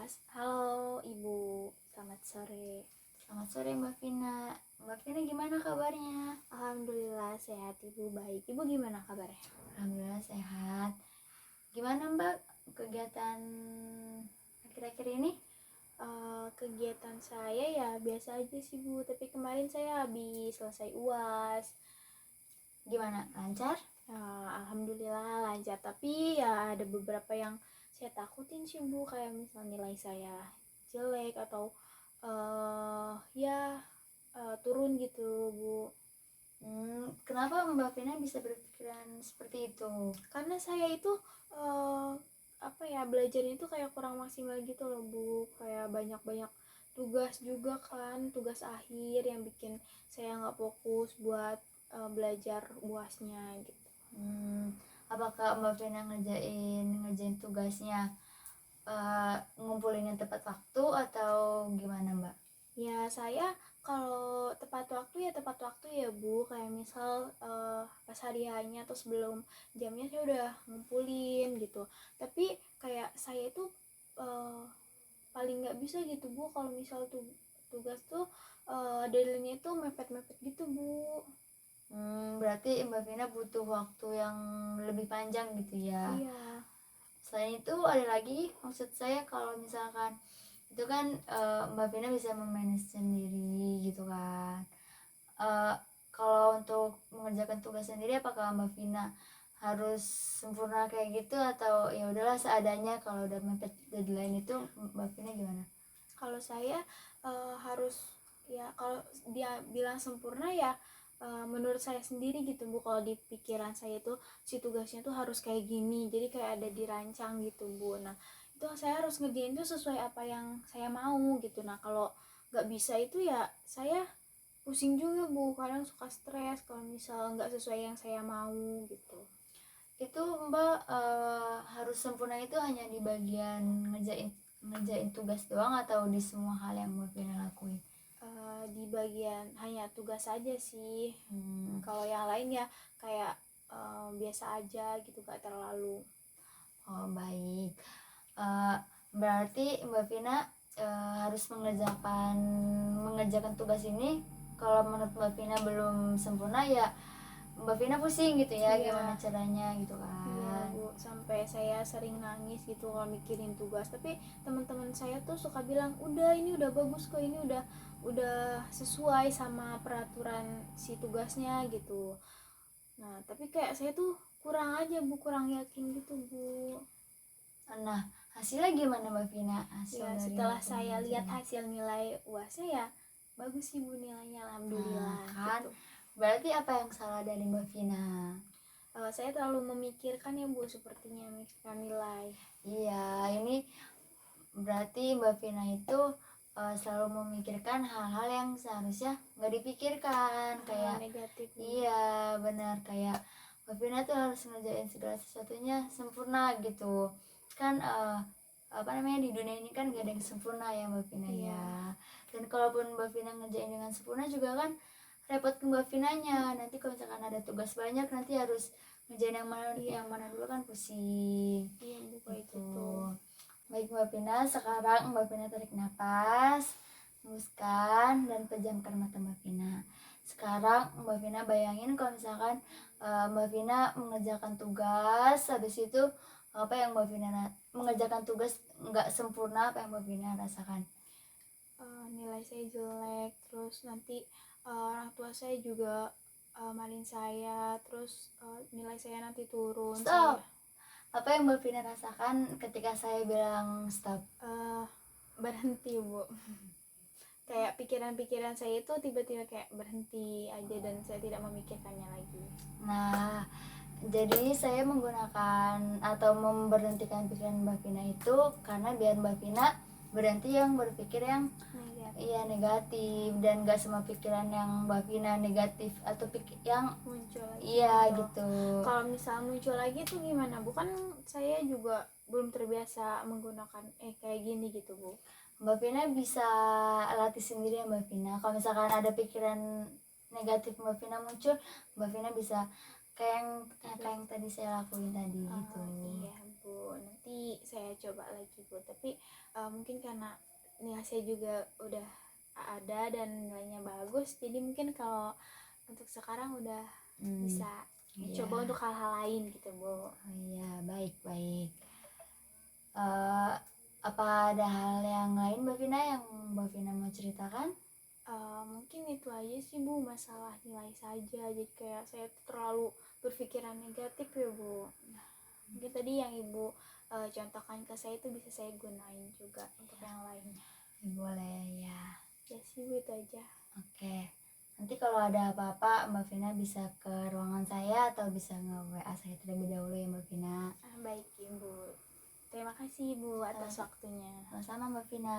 Halo Ibu, selamat sore. Selamat sore Mbak Vina. Mbak Vina gimana kabarnya? Alhamdulillah sehat Ibu, baik. Ibu gimana kabarnya? Alhamdulillah sehat. Gimana Mbak kegiatan akhir-akhir ini? Kegiatan saya ya biasa aja sih Bu, tapi kemarin saya habis selesai UAS. Gimana? Lancar? Alhamdulillah lancar, tapi ya ada beberapa yang saya takutin sih Bu, kayak misal nilai saya jelek atau turun gitu Bu. Kenapa Mbak Vina bisa berpikiran seperti itu? Karena saya itu belajarnya itu kayak kurang maksimal gitu loh Bu, kayak banyak tugas juga kan, tugas akhir yang bikin saya nggak fokus buat belajar UASnya gitu. Apakah Mbak Vina ngerjain tugasnya ngumpulinnya tepat waktu atau gimana Mbak? Ya saya kalau tepat waktu ya Bu, kayak misal pas hari hanya atau sebelum jamnya saya udah ngumpulin gitu. Tapi kayak saya itu paling nggak bisa gitu Bu, kalau misal tugas tuh deadline-nya itu mepet-mepet gitu Bu. Berarti Mbak Vina butuh waktu yang lebih panjang gitu ya? Iya. Selain itu ada lagi, maksud saya kalau misalkan itu kan Mbak Vina bisa memanage sendiri gitu kan. Kalau untuk mengerjakan tugas sendiri, apakah Mbak Vina harus sempurna kayak gitu atau ya udahlah seadanya? Kalau udah mepet deadline itu Mbak Vina gimana? Kalau saya harus, ya kalau dia bilang sempurna ya menurut saya sendiri gitu Bu, kalau di pikiran saya itu si tugasnya tuh harus kayak gini, jadi kayak ada dirancang gitu Bu. Nah itu saya harus ngerjain itu sesuai apa yang saya mau gitu. Nah kalau nggak bisa itu ya saya pusing juga Bu, kadang suka stres kalau misal nggak sesuai yang saya mau gitu. Itu Mbak harus sempurna itu hanya di bagian ngerjain tugas doang atau di semua hal yang Mbak Vina lakuin? Di bagian hanya tugas aja sih. Kalau yang lain ya kayak biasa aja gitu, gak terlalu. Oh baik. Berarti Mbak Vina harus mengerjakan tugas ini. Kalau menurut Mbak Vina belum sempurna ya Mbak Vina pusing gitu ya, Iya. gimana caranya gitu Iya kan. Bu, sampai saya sering nangis gitu kalau mikirin tugas. Tapi teman-teman saya tuh suka bilang, udah ini udah bagus kok, ini udah sesuai sama peraturan si tugasnya gitu. Nah tapi kayak saya tuh kurang aja Bu, kurang yakin gitu Bu. Nah hasilnya gimana Mbak Vina? Ya setelah saya lihat hasil nilai UASnya ya bagus sih Bu nilainya, alhamdulillah. Nah kan, Gitu. berarti apa yang salah dari Mbak Vina? Saya terlalu memikirkan ya Bu, sepertinya memikirkan nilai. Iya, ini berarti Mbak Vina itu selalu memikirkan hal-hal yang seharusnya nggak dipikirkan, kayak Negatif Bu. iya benar, kayak Mbak Vina tuh harus ngerjain segala sesuatunya sempurna gitu kan. Apa namanya, di dunia ini kan gak ada yang sempurna ya Mbak Vina. Iya. Ya, dan kalaupun Mbak Vina ngerjain dengan sempurna juga kan repot ke Mbak Vinanya. Nanti kalau misalkan ada tugas banyak nanti harus ngerjain yang mana. Iya. Yang mana dulu kan pusing. Iya Bu, kayak Gitu. gitu. Baik Mbak Vina, sekarang Mbak Vina tarik napas, hembuskan dan pejamkan mata Mbak Vina. Sekarang Mbak Vina bayangin kalau misalkan Mbak Vina mengerjakan tugas, habis itu apa yang Mbak Vina mengerjakan tugas nggak sempurna, apa yang Mbak Vina rasakan? Nilai saya jelek, terus nanti orang tua saya juga malin saya, terus nilai saya nanti turun. Stop. Apa yang Mbak Vina rasakan ketika saya bilang stop? Berhenti Bu. Kayak pikiran-pikiran saya itu tiba-tiba kayak berhenti aja dan saya tidak memikirkannya lagi. Nah, jadi saya menggunakan atau memberhentikan pikiran Mbak Vina itu karena biar Mbak Vina berhenti yang berpikir yang negatif, dan gak semua pikiran yang Mbak Vina negatif atau yang muncul lagi. Iya gitu. Kalau misal muncul lagi tuh gimana? Bukan saya juga belum terbiasa menggunakan kayak gini gitu Bu. Mbak Vina bisa latih sendiri ya Mbak Vina. Kalau misalkan ada pikiran negatif Mbak Vina muncul, Mbak Vina bisa kayak yang tadi saya lakuin tadi gitu. Iya. Bu, nanti saya coba lagi Bu, tapi mungkin karena nilai saya juga udah ada dan nilainya bagus, jadi mungkin kalau untuk sekarang udah bisa Iya. coba untuk hal-hal lain gitu Bu. Oh iya, baik. Apa ada hal yang lain Mbak Vina yang Mbak Vina mau ceritakan? Mungkin itu aja sih Bu, masalah nilai saja, jadi kayak saya tuh terlalu berpikiran negatif ya Bu. Nah, mungkin tadi yang Ibu contohkan ke saya itu bisa saya gunain juga untuk yang lainnya. Boleh ya. Ya sih Bu, itu aja. Oke. Nanti kalau ada apa-apa Mbak Vina bisa ke ruangan saya atau bisa nge-WA saya terlebih dahulu ya Mbak Vina. Baik Ibu, terima kasih Ibu atas waktunya. Sama-sama Mbak Vina.